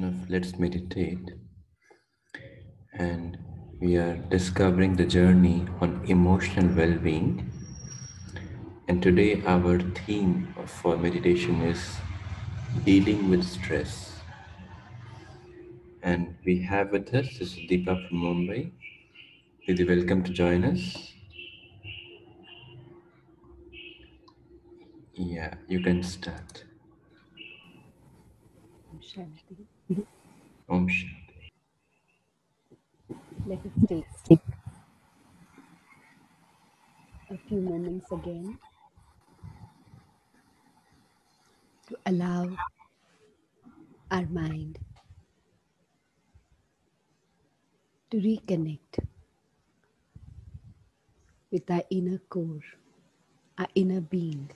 of Let's Meditate, and we are discovering the journey on emotional well being. And today, our theme for meditation is dealing with stress. And we have with us this is Deepa from Mumbai. Didi, welcome to join us. Yeah, you can start. Shanti. Om Shanti. Let us take a few moments again to allow our mind to reconnect with our inner core, our inner being.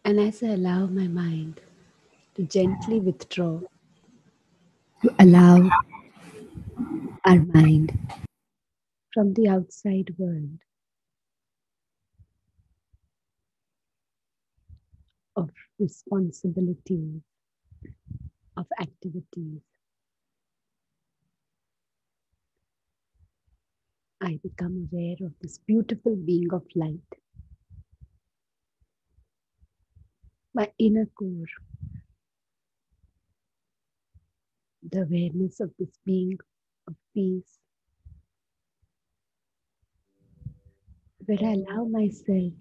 And as I allow my mind to gently withdraw, to allow our mind from the outside world of responsibilities, of activities, I become aware of this beautiful being of light, my inner core, the awareness of this being of peace, where I allow myself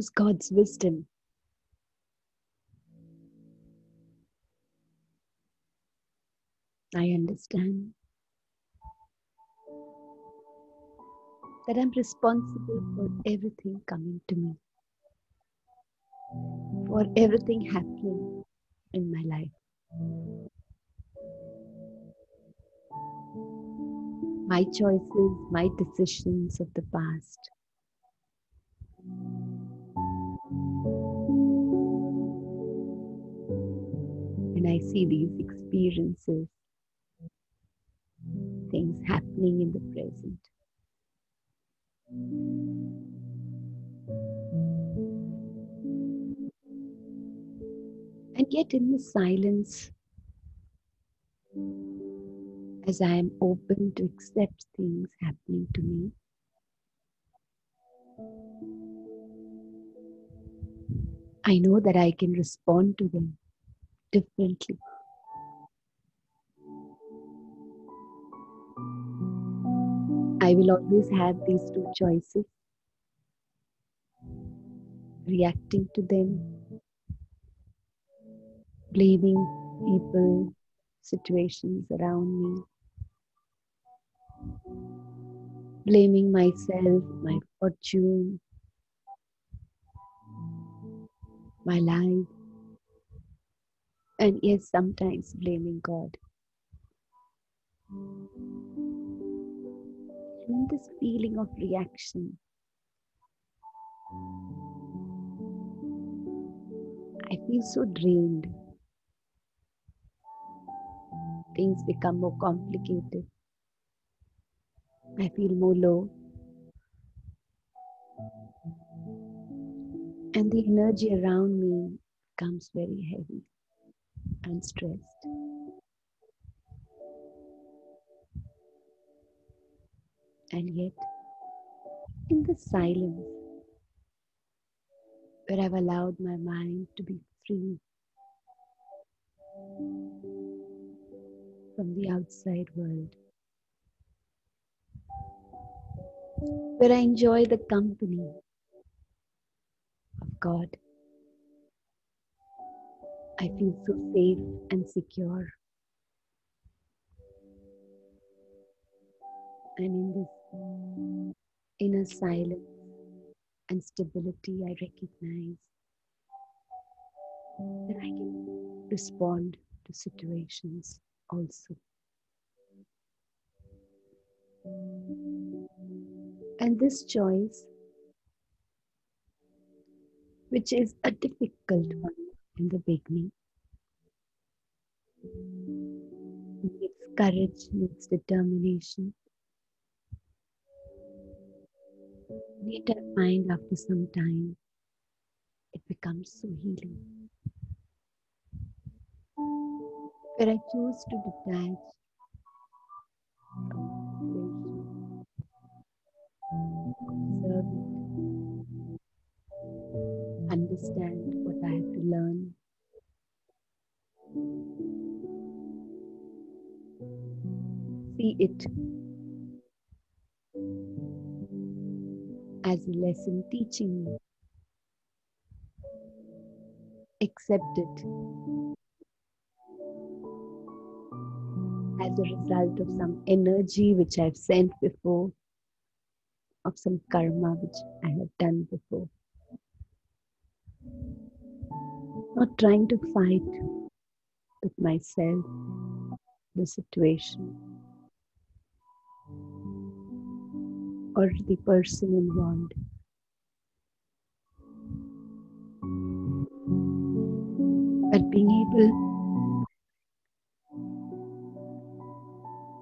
use God's wisdom. I understand that I'm responsible for everything coming to me, for everything happening in my life. My choices, my decisions of the past. And I see these experiences, things happening in the present. And yet, in the silence, as I am open to accept things happening to me, I know that I can respond to them differently. I will always have these two choices, reacting to them, blaming people, situations around me, blaming myself, my fortune, my life, and yes, sometimes blaming God. And in this feeling of reaction, I feel so drained. Things become more complicated. I feel more low, and the energy around me becomes very heavy and stressed. And yet, in the silence, where I've allowed my mind to be free from the outside world, where I enjoy the company of God, I feel so safe and secure. And in this inner silence and stability, I recognize that I can respond to situations also. And this choice, which is a difficult one in the beginning, needs courage, needs determination. Yet I find after some time, it becomes so healing. Where I choose to detach from the situation, observe it, understand what I have to learn, see it as a lesson teaching me, accept it as a result of some energy which I've sent before, of some karma which I have done before. Not trying to fight with myself, the situation, or the person involved, but being able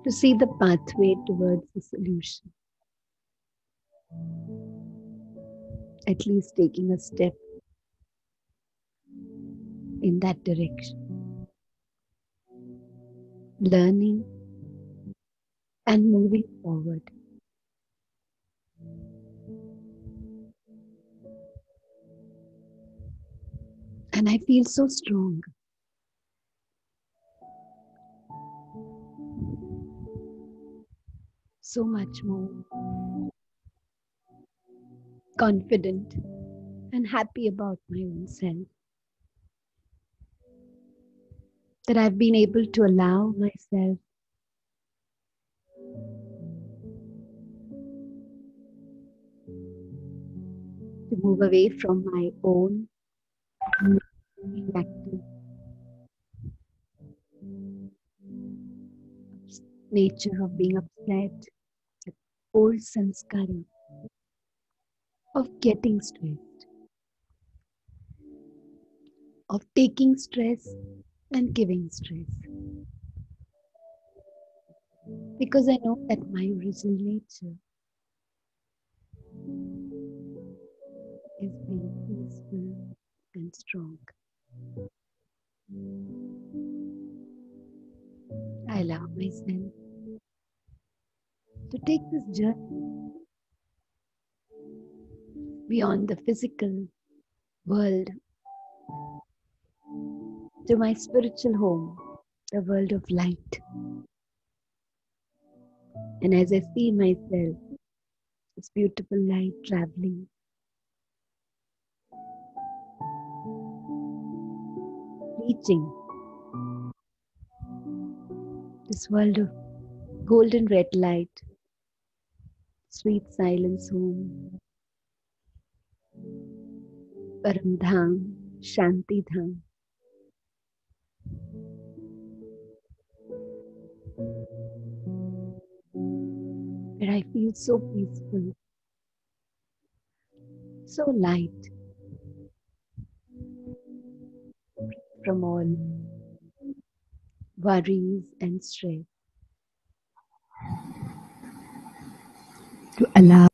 to see the pathway towards the solution, at least taking a step in that direction, learning and moving forward. And I feel so strong, so much more confident, and happy about my own self. That I've been able to allow myself to move away from my own reactive nature of being upset, the old sanskara of getting stressed, of taking stress and giving stress. Because I know that my original nature is being peaceful and strong. I allow myself to take this journey beyond the physical world to my spiritual home, the world of light. And as I see myself, this beautiful light traveling, reaching this world of golden red light, sweet silence home, Param Dham, Shanti Dham, where I feel so peaceful, so light from all worries and stress. To allow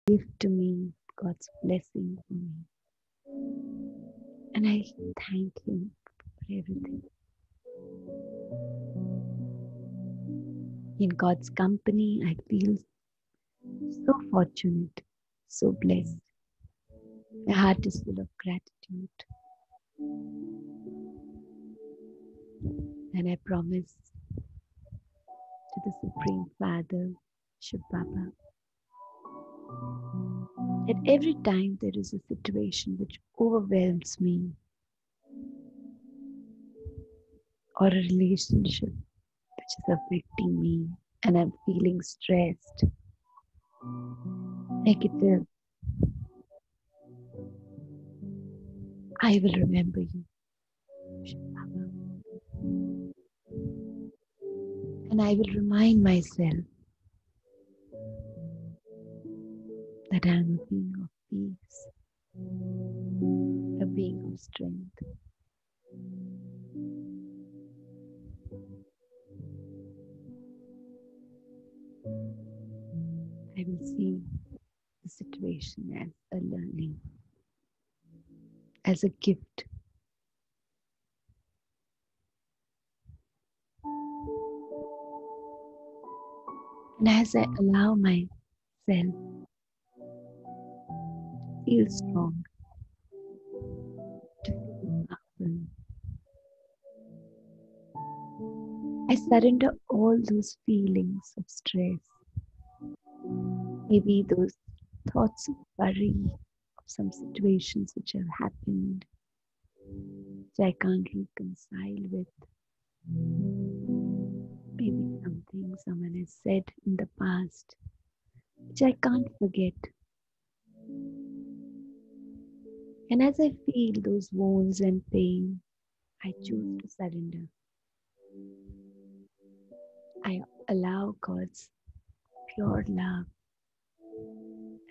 gift to me, God's blessing for me. And I thank Him for everything. In God's company, I feel so fortunate, so blessed. My heart is full of gratitude. And I promise to the Supreme Father, Shiv Baba, that every time there is a situation which overwhelms me or a relationship which is affecting me and I'm feeling stressed, negative, I will remember you, Shiv Baba. And I will remind myself that I am a being of peace, a being of strength. I will see the situation as a learning, as a gift. And as I allow myself to feel strong, to feel powerful, I surrender all those feelings of stress, maybe those thoughts of worry of some situations which have happened, which I can't reconcile with, maybe something someone has said in the past, which I can't forget. And as I feel those wounds and pain, I choose to surrender. I allow God's pure love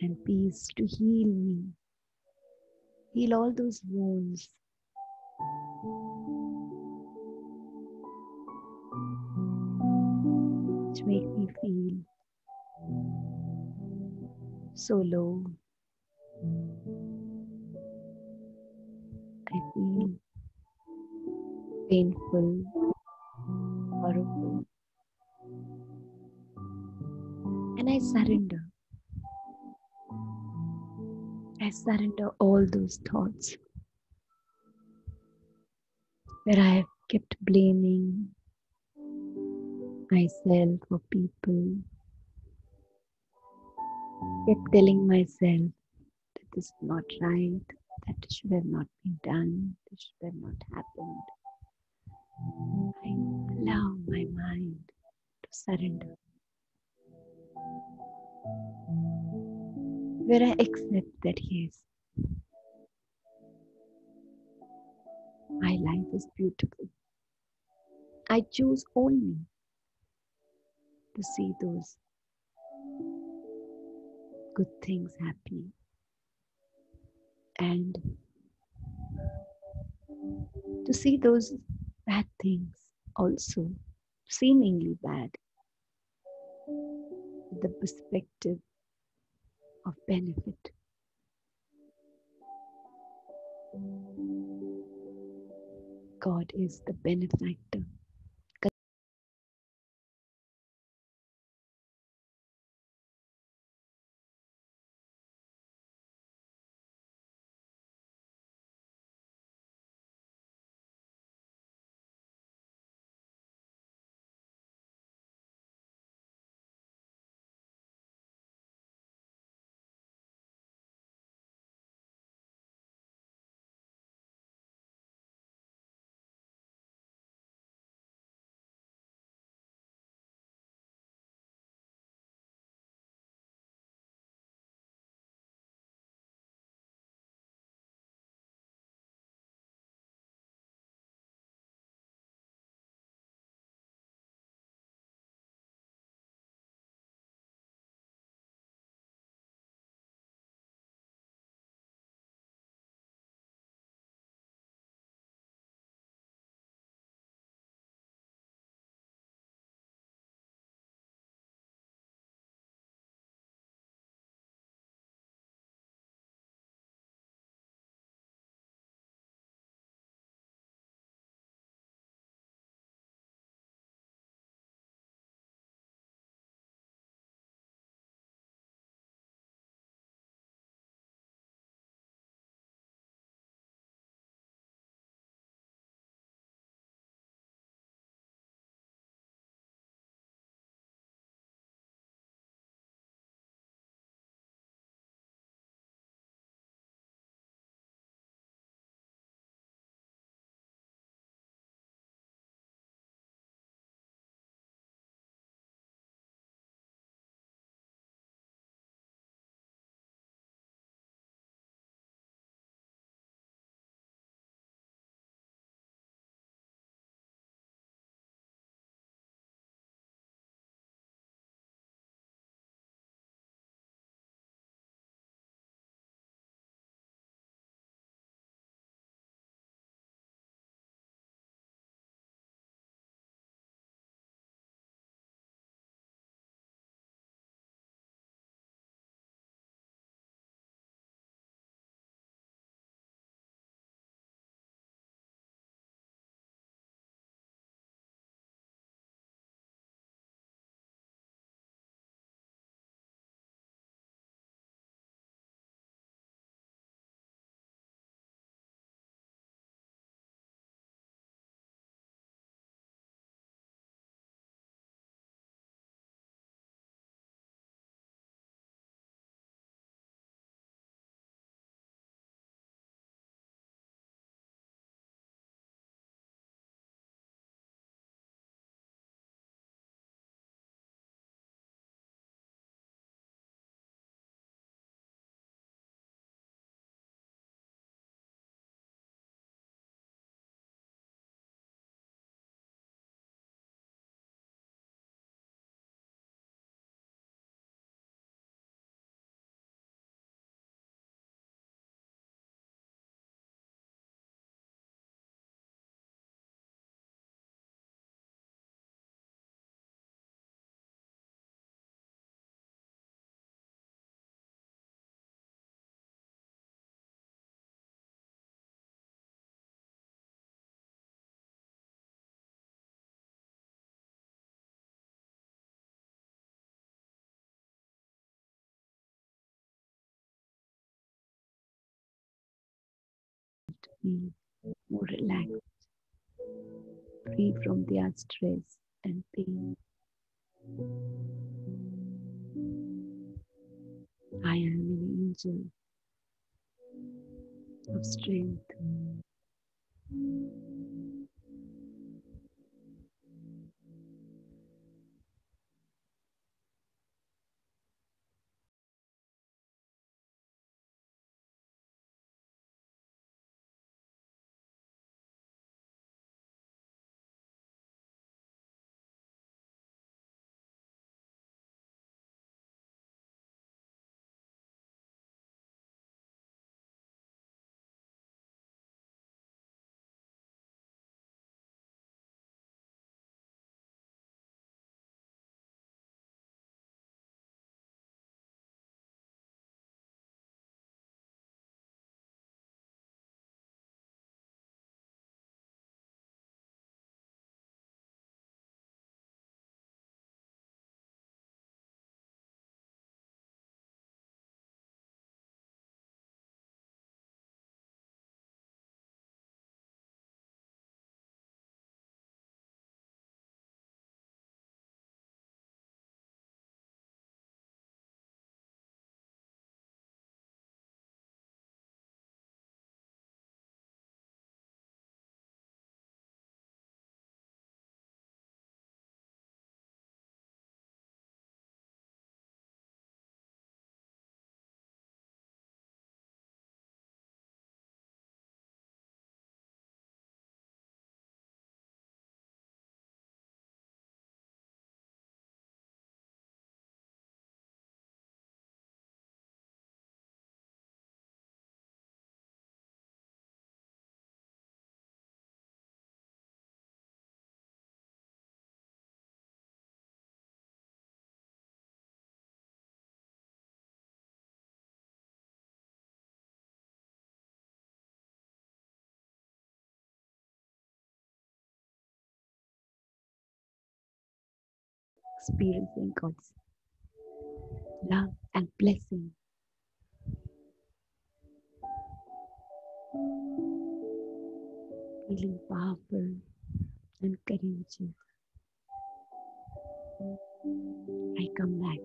and peace to heal me, heal all those wounds, which make me feel so low. I feel painful, horrible, and I surrender. I surrender all those thoughts where I have kept blaming myself or people, kept telling myself that this is not right, that this should have not been done, this should have not happened. I allow my mind to surrender, where I accept that yes, my life is beautiful. I choose only to see those good things happening and to see those bad things also seemingly bad with the perspective of benefit. God is the benefactor. feel more relaxed, free from their stress and pain. I am an angel of strength, experiencing God's love and blessing, feeling powerful and courageous. I come back.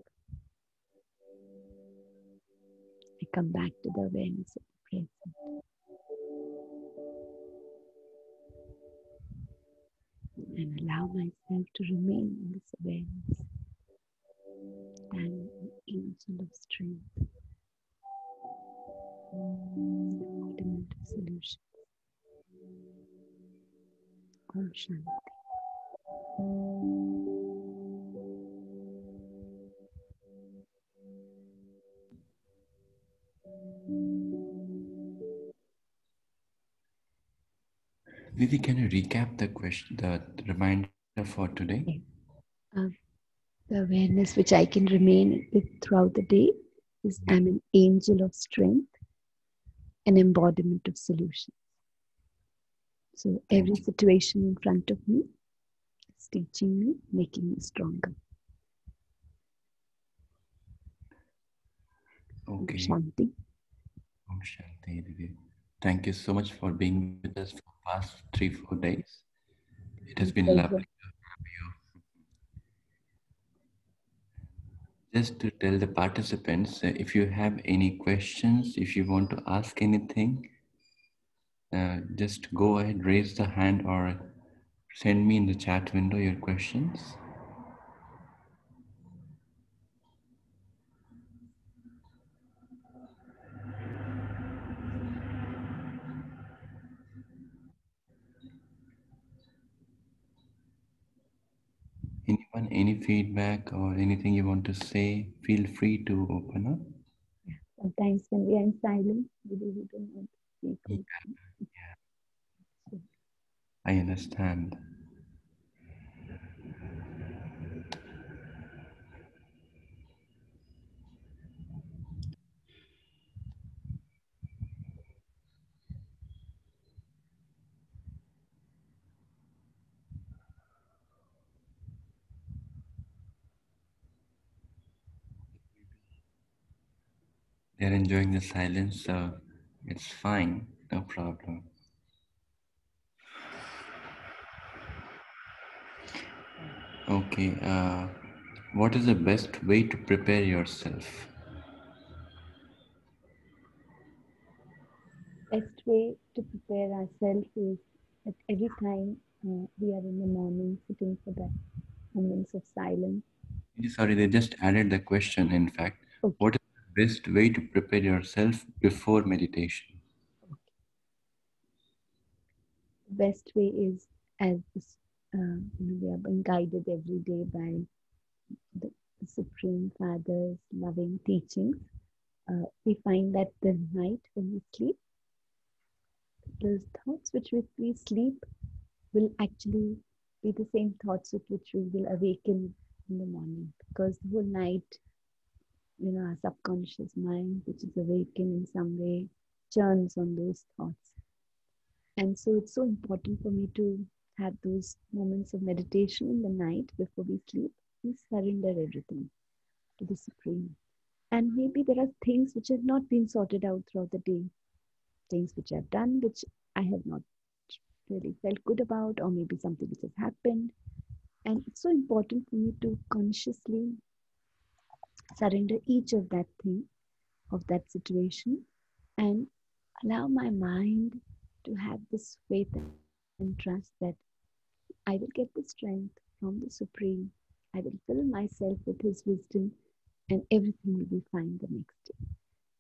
I come back to the awareness of the present and allow myself to remain in this awareness. I'm an angel of strength, embodiment of solution. Om Shanti. Didi, can you recap the question, the reminder for today? Okay. Uh, the awareness which I can remain with throughout the day is Yeah. I'm an angel of strength, an embodiment of solution. So every Thank you. situation in front of me is teaching me, making me stronger. Om Okay. Shanti. Om Shanti, Didi. Thank you so much for being with us for past 3-4 days. It has My been lovely pleasure. to have you. Just to tell the participants, if you have any questions, if you want to ask anything, just go ahead, raise the hand, or send me in the chat window your questions. Anyone, any feedback or anything you want to say, feel free to open up. Yeah. Sometimes when we are in silence, we really don't want to speak Yeah, also. So, I understand. They're enjoying the silence, so it's fine, no problem. Okay, what is the best way to prepare yourself? Best way to prepare ourselves is at every time we are in the morning sitting for that moments of silence. Sorry, they just added the question, in fact. Okay, What is the best way to prepare yourself before meditation? okay. The best way is as this, we are being guided every day by the Supreme Father's loving teachings. We find that the night when we sleep, the thoughts which we sleep will actually be the same thoughts with which we will awaken in the morning, because the whole night, our subconscious mind, which is awakened in some way, churns on those thoughts. And so it's so important for me to have those moments of meditation in the night before we sleep. We surrender everything to the Supreme. And maybe there are things which have not been sorted out throughout the day, things which I've done which I have not really felt good about, or maybe something which has happened. And it's so important for me to consciously surrender each of that thing, of that situation, and allow my mind to have this faith and trust that I will get the strength from the Supreme. I will fill myself with His wisdom, and everything will be fine the next day.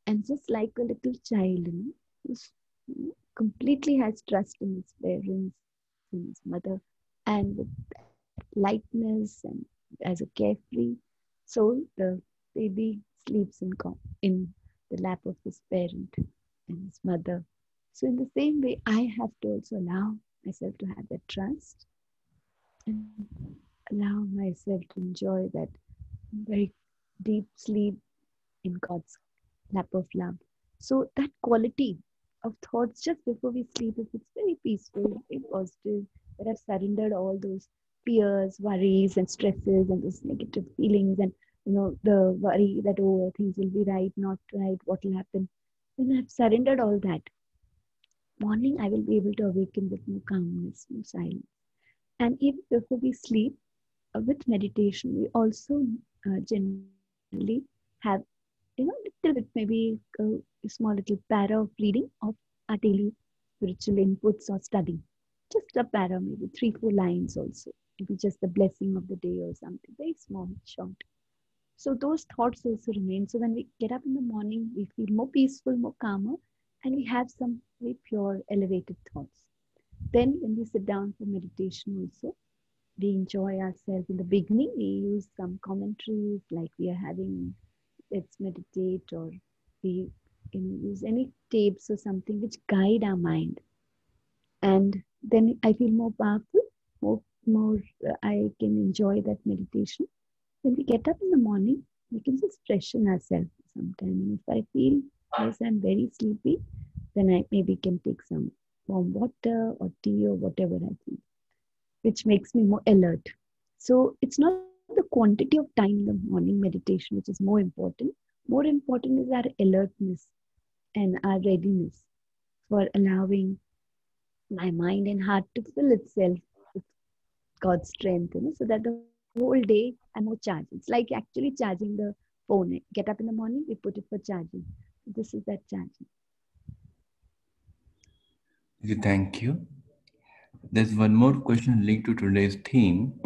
And just like a little child, who's completely has trust in his parents, in his mother, and with that lightness and as a carefree soul, the baby sleeps in the lap of his parent and his mother. So in the same way, I have to also allow myself to have that trust and allow myself to enjoy that very deep sleep in God's lap of love. So that quality of thoughts just before we sleep, if it's very peaceful, very positive, that I've surrendered all those fears, worries, and stresses, and those negative feelings, and the worry that things will be right, not right, what will happen. When I've surrendered all that, morning I will be able to awaken with more calmness, more silence. And even before we sleep, with meditation, we also generally have little bit, maybe a small little para of reading of our daily spiritual inputs or study. Just a para, maybe 3, 4 lines also. Maybe just the blessing of the day or something, very small, short. So those thoughts also remain. So when we get up in the morning, we feel more peaceful, more calmer, and we have some very pure, elevated thoughts. Then when we sit down for meditation also, we enjoy ourselves. In the beginning, we use some commentaries like we are having let's meditate, or we use any tapes or something which guide our mind. And then I feel more powerful, more I can enjoy that meditation. When we get up in the morning, we can just freshen ourselves sometime. And if I feel, yes, I'm very sleepy, then I maybe can take some warm water or tea or whatever I feel, which makes me more alert. So it's not the quantity of time in the morning meditation which is more important. More important is our alertness and our readiness for allowing my mind and heart to fill itself with God's strength, so that the whole day I'm more charged. It's like actually charging the phone. Get up in the morning, we put it for charging. This is that charging. Thank you. There's one more question linked to today's theme.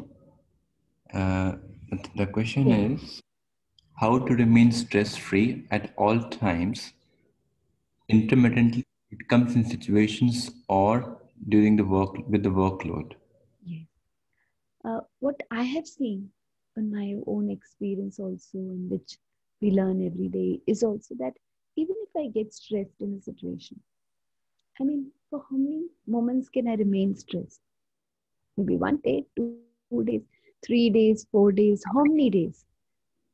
Uh, the question Yes, is how to remain stress free at all times, intermittently. It comes in situations or during the work with the workload. yes. What I have seen in my own experience also, in which we learn every day, is also that even if I get stressed in a situation, I mean, for how many moments can I remain stressed? Maybe 1 day, 2 days, 3 days, 4 days, how many days?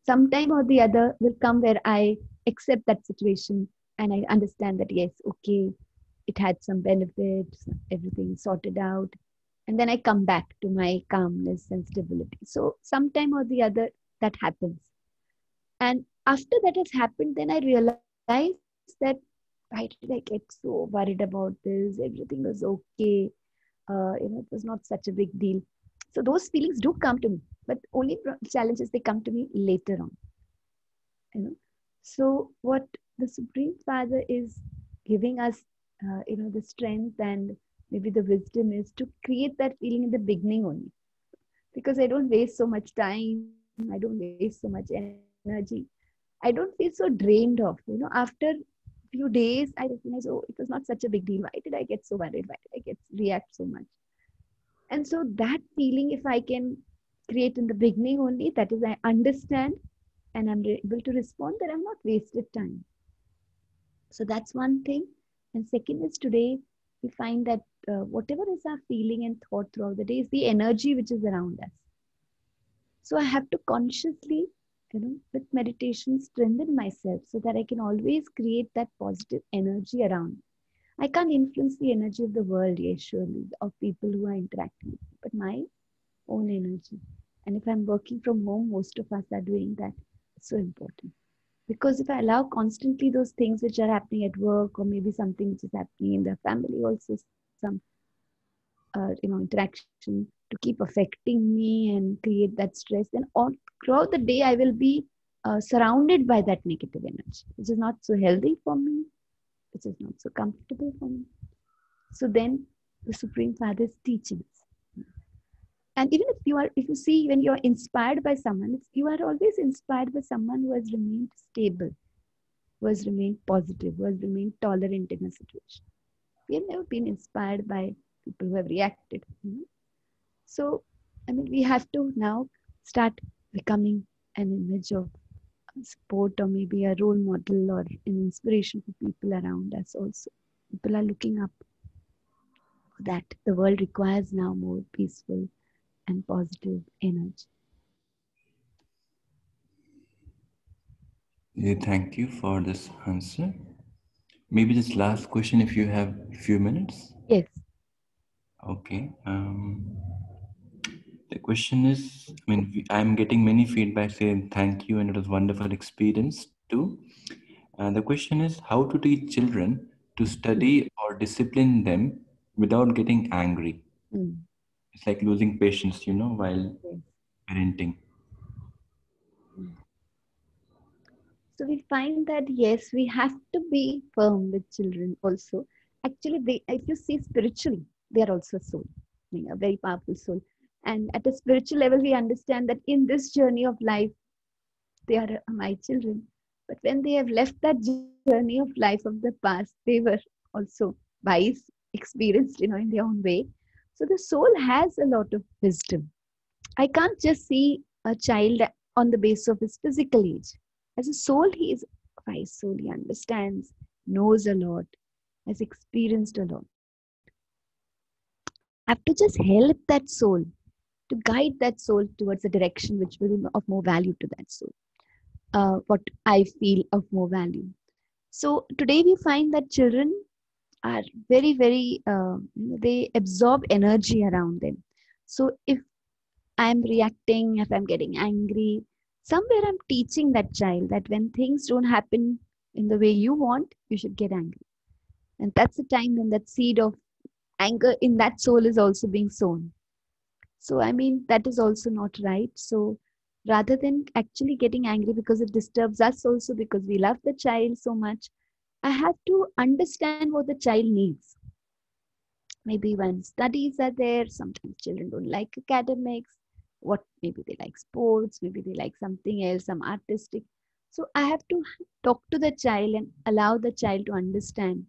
Sometime or the other will come where I accept that situation and I understand that, yes, okay, it had some benefits, everything sorted out. And then I come back to my calmness and stability. So, sometime or the other, that happens. And after that has happened, then I realized that why did I get so worried about this? Everything was okay. It was not such a big deal. So those feelings do come to me. but only challenges they come to me later on, you know. So what the Supreme Father is giving us, the strength and maybe the wisdom is to create that feeling in the beginning only, because I don't waste so much time, I don't waste so much energy, I don't feel so drained off. After few days, I recognize, oh, it was not such a big deal. Why did I get so worried? Why did I get react so much? And so that feeling, if I can create in the beginning only, that is, I understand and I'm able to respond, that I'm not wasted time. So that's one thing. And second is today we find that whatever is our feeling and thought throughout the day is the energy which is around us. So I have to consciously, with meditation, strengthen myself so that I can always create that positive energy around me. I can't influence the energy of the world, yes, surely, of people who are interacting with me, but my own energy. And if I'm working from home, most of us are doing that. It's so important. Because if I allow constantly those things which are happening at work, or maybe something which is happening in the family, also some interaction to keep affecting me and create that stress, then all throughout the day I will be surrounded by that negative energy, which is not so healthy for me, which is not so comfortable for me. So then the Supreme Father is teaching us. And even if you see, when you're inspired by someone, you are always inspired by someone who has remained stable, who has remained positive, who has remained tolerant in a situation. We have never been inspired by people who have reacted. So, I mean, we have to now start becoming an image of support, or maybe a role model or an inspiration for people around us also. People are looking up that the world requires now more peaceful and positive energy. Yeah, thank you for this answer. Maybe this last question, if you have a few minutes. Yes. Okay. The question is, I mean, I'm getting many feedback saying thank you and it was wonderful experience too. And the question is how to teach children to Mm, study or discipline them without getting angry. mm, It's like losing patience, while yes. parenting. Mm. So we find that yes, we have to be firm with children also. Actually, if you see spiritually, they are also a soul, a very powerful soul. And at a spiritual level, we understand that in this journey of life, they are my children. But when they have left that journey of life of the past, they were also wise, experienced, in their own way. So the soul has a lot of wisdom. I can't just see a child on the basis of his physical age. As a soul, he is a wise soul. He understands, knows a lot, has experienced a lot. I have to just help that soul, to guide that soul towards a direction which will be of more value to that soul. What I feel of more value. So today we find that children are very, very, they absorb energy around them. So if I'm reacting, if I'm getting angry, somewhere I'm teaching that child that when things don't happen in the way you want, you should get angry. And that's the time when that seed of anger in that soul is also being sown. So, I mean, that is also not right. So, rather than actually getting angry because it disturbs us also because we love the child so much, I have to understand what the child needs. Maybe when studies are there, sometimes children don't like academics. What maybe they like sports, maybe they like something else, some artistic. So I have to talk to the child and allow the child to understand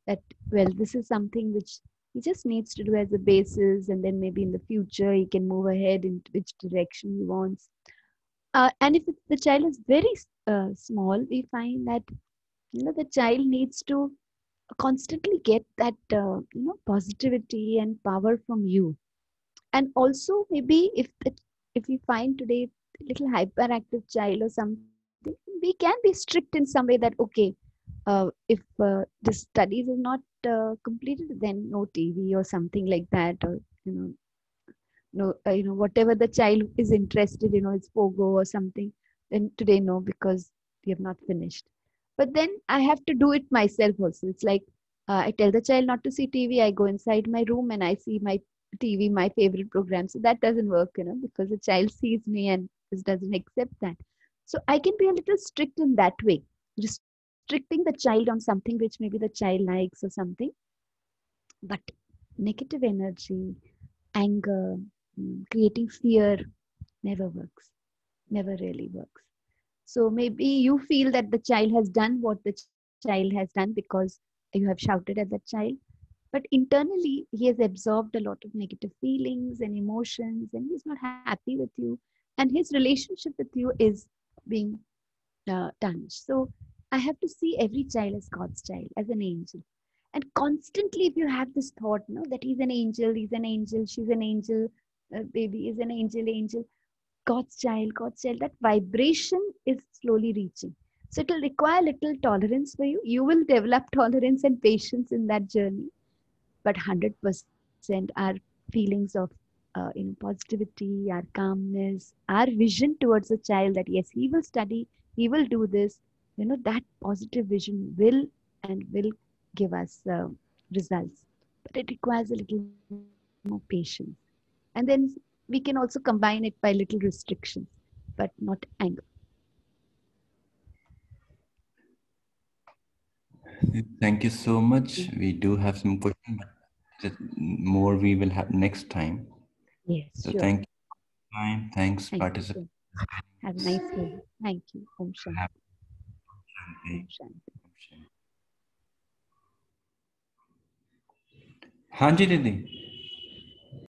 that, well, this is something which he just needs to do as a basis, and then maybe in the future he can move ahead in which direction he wants. And if the child is very small, we find that the child needs to constantly get that positivity and power from you. And also maybe if we find today a little hyperactive child or something, we can be strict in some way that okay, if the studies is not completed, then no TV or something like that, or you know no whatever the child is interested, it's pogo or something, then today no, because we have not finished. But then I have to do it myself also. It's like I tell the child not to see TV, I go inside my room and I see my TV, my favorite program. So that doesn't work, because the child sees me and just doesn't accept that. So I can be a little strict in that way, restricting the child on something which maybe the child likes or something. But negative energy, anger, creating fear never works, never really works. So maybe you feel that the child has done what the child has done because you have shouted at the child, but internally he has absorbed a lot of negative feelings and emotions, and he's not happy with you, and his relationship with you is being tarnished. So I have to see every child as God's child, as an angel. And constantly, if you have this thought, that he's an angel, she's an angel, baby is an angel, angel, God's child, that vibration is slowly reaching. So it will require little tolerance for you. You will develop tolerance and patience in that journey, but 100% our feelings of positivity, our calmness, our vision towards a child, that yes, he will study, he will do this, that positive vision will and will give us results. But it requires a little more patience. And then we can also combine it by little restrictions, but not anger. Thank you so much. Mm. We do have some questions, but more we will have next time. Yes, So sure. thank you for your time. Thanks, Thank you participants. so much. Have a nice day. Thank you. Om Have Shanti. a Om day. Shanti. हाँ जी दीदी